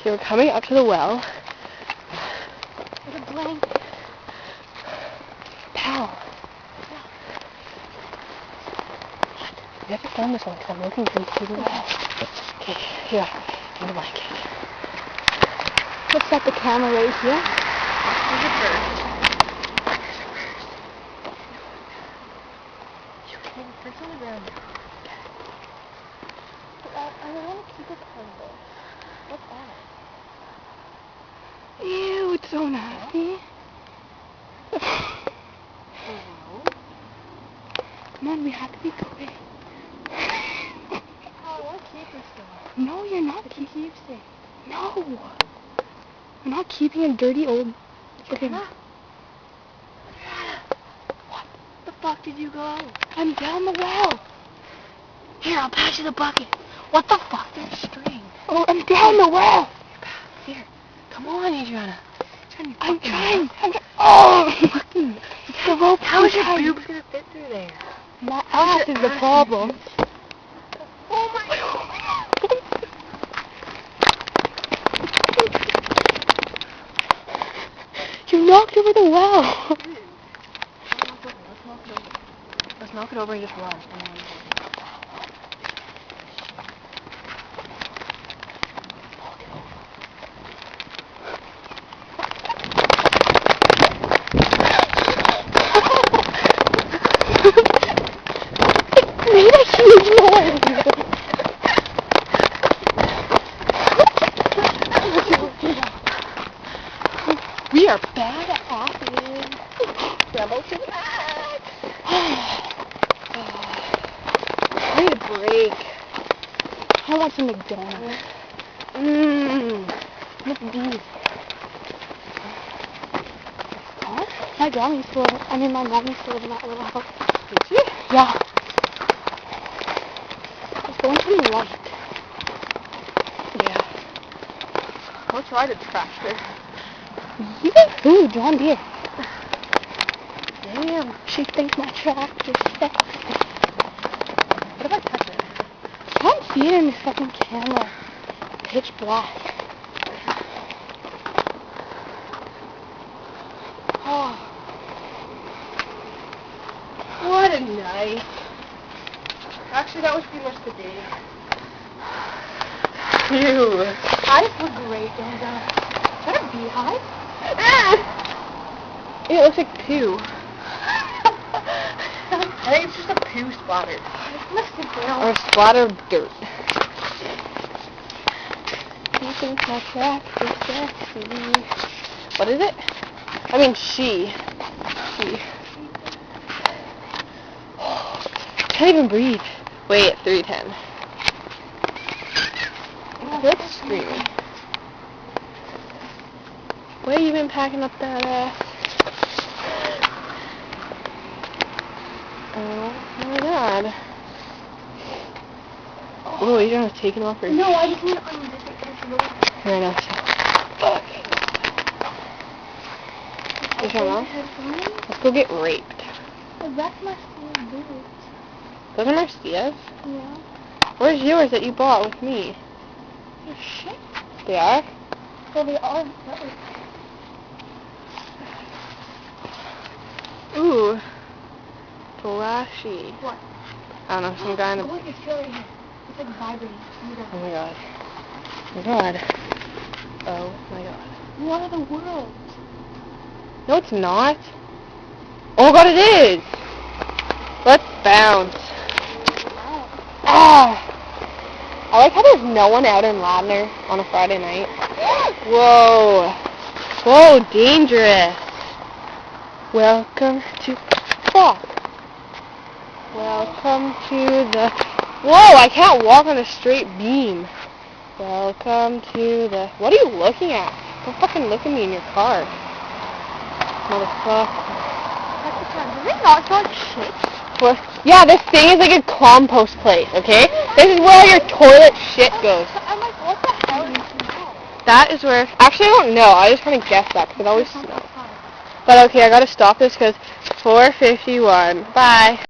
Okay, we're coming up to the well. There's a blanket. Pal. We have to film this one because I'm looking through the well. Okay, here. In the blanket. Let's set the camera right here. There's a bird. It's on the ground now. I want to keep it covered. What's that? Ew, it's so nasty. Hello? Come on, we have to be quick. Oh, I want to keep this stuff. No, you're not It's a keepsake. No. I'm not keeping a dirty old freaking... What the fuck did you go? I'm down the well. Here, I'll pass you the bucket. What the fuck? There's string. Oh, I'm down the well. Here. Come on, Adriana. I'm trying. Oh, fucking. The rope. How is your boobs gonna fit through there? My ass is the problem. Oh my god. You knocked over the well. Let's knock it over and just run. It made a huge noise. We are bad at asses. Rebel to the max. I need a break. I want some McDonald's. Look at these. Huh? My mom used to live in that little house. Did you? Yeah. It's going to be light. Yeah. Let's ride a tractor. Ooh, John Deere. Damn. She thinks my tractor's sexy. What if I touch it? Can't see it in the fucking camera. Pitch black. Oh. What a night. Actually, that was pretty much the day. Ew. I just look great, don't I? Is that a beehive? It looks like poo. I think it's just a poo splatter. Or a splatter of dirt. She thinks my tractor's sexy. What is it? I mean, she. Can't even breathe. Wait, at 3:10. I feel like screaming. Where you been packing up that ass? Oh my god. Oh, you're gonna take it off her. No, I just want to unzip it because it's really... Here, I know. Fuck. Is your mom? Let's go get raped. That's my school boots. Those are Marcia's? Yeah. Where's yours that you bought with me? They're shit. They are? Well, they are. Ooh. Flashy. What? I don't know, some guy in the... Look, it's really here. It's like vibrating. Oh my god. Oh my god. Oh my god. What are the worlds? No, it's not. Oh my god, it is! Let's bounce. Ah! I like how there's no one out in Ladner on a Friday night. Whoa. Whoa, dangerous. Welcome to... Fuck. Welcome to the... Whoa, I can't walk on a straight beam. Welcome to the... What are you looking at? Don't fucking look at me in your car. Motherfucker. Does it not smell like shit? What? Yeah, this thing is like a compost place, okay? This is where all your toilet shit goes. I'm like, what the hell is that? That is where... Actually, I don't know. I just kind of guessed that because it always smells. But okay, I gotta stop this because 4:51. Bye.